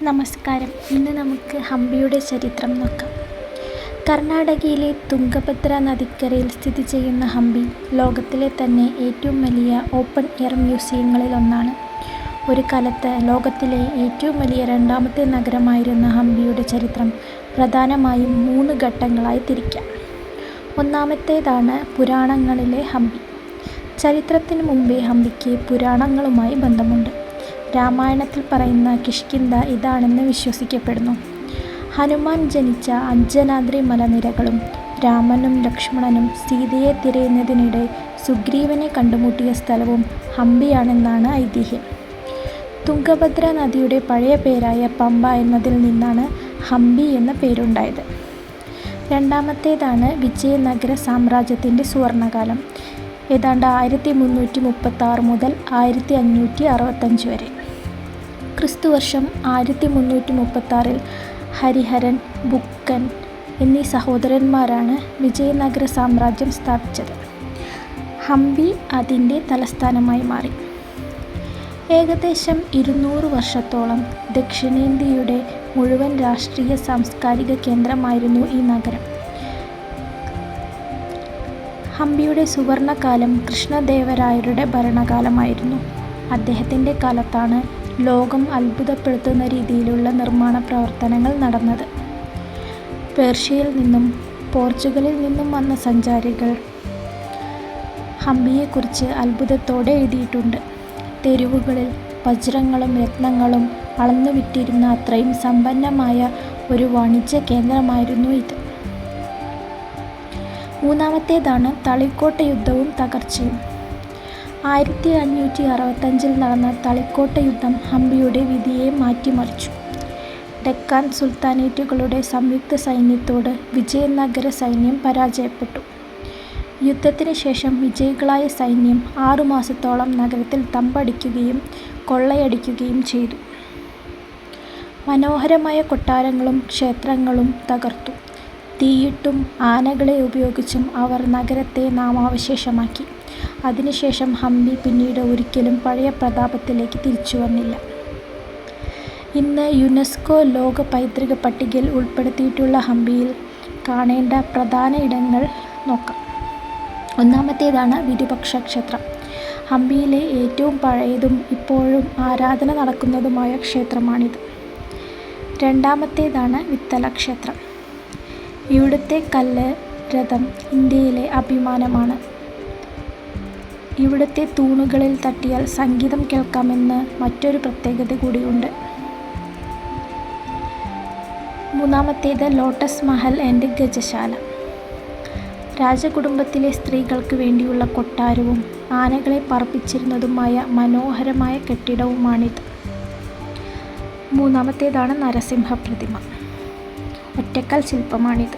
നമസ്കാരം. ഇന്ന് നമുക്ക് ഹംപിയുടെ ചരിത്രം നോക്കാം. കർണാടകയിലെ തുംഗഭദ്ര നദിക്കരയിൽ സ്ഥിതി ചെയ്യുന്ന ഹംപി ലോകത്തിലെ തന്നെ ഏറ്റവും വലിയ ഓപ്പൺ എയർ മ്യൂസിയങ്ങളിൽ ഒന്നാണ്. ഒരു കാലത്ത് ലോകത്തിലെ ഏറ്റവും വലിയ രണ്ടാമത്തെ നഗരമായിരുന്ന ഹംപിയുടെ ചരിത്രം പ്രധാനമായും 3 ഘട്ടങ്ങളായി തിരിക്കാം. ഒന്നാമത്തേതാണ് പുരാണങ്ങളിലെ ഹംപി. ചരിത്രത്തിന് മുമ്പേ ഹംപിക്ക് പുരാണങ്ങളുമായി ബന്ധമുണ്ട്. രാമായണത്തിൽ പറയുന്ന കിഷ്കിന്ധ ഇതാണെന്ന് വിശ്വസിക്കപ്പെടുന്നു. ഹനുമാൻ ജനിച്ച അഞ്ജനാദ്രി മലനിരകളും രാമനും ലക്ഷ്മണനും സീതയെ തിരയുന്നതിനിടെ സുഗ്രീവനെ കണ്ടുമുട്ടിയ സ്ഥലവും ഹംപിയാണെന്നാണ് ഐതിഹ്യം. തുംഗഭദ്ര നദിയുടെ പഴയ പേരായ പമ്പ എന്നതിൽ നിന്നാണ് ഹംപി എന്ന പേരുണ്ടായത്. രണ്ടാമത്തേതാണ് വിജയനഗര സാമ്രാജ്യത്തിൻ്റെ സുവർണകാലം, ഏതാണ്ട് 1336 മുതൽ 1565 വരെ. ക്രിസ്തുവർഷം 1336 ഹരിഹരൻ, ബുക്കൻ എന്നീ സഹോദരന്മാരാണ് വിജയനഗര സാമ്രാജ്യം സ്ഥാപിച്ചത്. ഹംപി അതിൻ്റെ തലസ്ഥാനമായി മാറി. ഏകദേശം 200 വർഷത്തോളം ദക്ഷിണേന്ത്യയുടെ മുഴുവൻ രാഷ്ട്രീയ സാംസ്കാരിക കേന്ദ്രമായിരുന്നു ഈ നഗരം. ഹംപിയുടെ സുവർണകാലം കൃഷ്ണദേവരായരുടെ ഭരണകാലമായിരുന്നു. അദ്ദേഹത്തിൻ്റെ കാലത്താണ് ലോകം അത്ഭുതപ്പെടുത്തുന്ന രീതിയിലുള്ള നിർമ്മാണ പ്രവർത്തനങ്ങൾ നടന്നത്. പേർഷ്യയിൽ നിന്നും പോർച്ചുഗലിൽ നിന്നും വന്ന സഞ്ചാരികൾ ഹംപിയെക്കുറിച്ച് അത്ഭുതത്തോടെ എഴുതിയിട്ടുണ്ട്. തെരുവുകളിൽ വജ്രങ്ങളും രത്നങ്ങളും അളന്നു വിറ്റിരുന്ന അത്രയും സമ്പന്നമായ ഒരു വാണിജ്യ കേന്ദ്രമായിരുന്നു ഇത്. മൂന്നാമത്തേതാണ് തളിക്കോട്ട യുദ്ധവും തകർച്ചയും. 1565 നടന്ന തളിക്കോട്ട യുദ്ധം ഹംപിയുടെ വിധിയെ മാറ്റിമറിച്ചു. ഡെക്കാൻ സുൽത്താനേറ്റുകളുടെ സംയുക്ത സൈന്യത്തോട് വിജയനഗര സൈന്യം പരാജയപ്പെട്ടു. യുദ്ധത്തിന് ശേഷം വിജയികളായ സൈന്യം 6 മാസത്തോളം നഗരത്തിൽ തമ്പടിക്കുകയും കൊള്ളയടിക്കുകയും ചെയ്തു. മനോഹരമായ കൊട്ടാരങ്ങളും ക്ഷേത്രങ്ങളും തകർത്തു. തീയിട്ടും ആനകളെ ഉപയോഗിച്ചും അവർ നഗരത്തെ നാമാവശേഷമാക്കി. അതിനുശേഷം ഹംപി പിന്നീട് ഒരിക്കലും പഴയ പ്രതാപത്തിലേക്ക് തിരിച്ചു വന്നില്ല. ഇന്ന് യുനെസ്കോ ലോക പൈതൃക പട്ടികയിൽ ഉൾപ്പെടുത്തിയിട്ടുള്ള ഹംപിയിൽ കാണേണ്ട പ്രധാന ഇടങ്ങൾ നോക്കാം. ഒന്നാമത്തേതാണ് വിരൂപാക്ഷ ക്ഷേത്രം. ഹംപിയിലെ ഏറ്റവും പഴയതും ഇപ്പോഴും ആരാധന നടക്കുന്നതുമായ ക്ഷേത്രമാണിത്. രണ്ടാമത്തേതാണ് വിത്തല ക്ഷേത്രം. ഇവിടുത്തെ കല്ല് രഥം ഇന്ത്യയിലെ അഭിമാനമാണ്. ഇവിടുത്തെ തൂണുകളിൽ തട്ടിയാൽ സംഗീതം കേൾക്കാമെന്ന് മറ്റൊരു പ്രത്യേകത കൂടിയുണ്ട്. മൂന്നാമത്തേത് ലോട്ടസ് മഹൽ ആൻഡ് ഗജശാല. രാജകുടുംബത്തിലെ സ്ത്രീകൾക്ക് വേണ്ടിയുള്ള കൊട്ടാരവും ആനകളെ പറപ്പിച്ചിരുന്നതുമായ മനോഹരമായ കെട്ടിടവുമാണിത്. മൂന്നാമത്തേതാണ് നരസിംഹ പ്രതിമ. ഒറ്റക്കൽ ശില്പമാണിത്.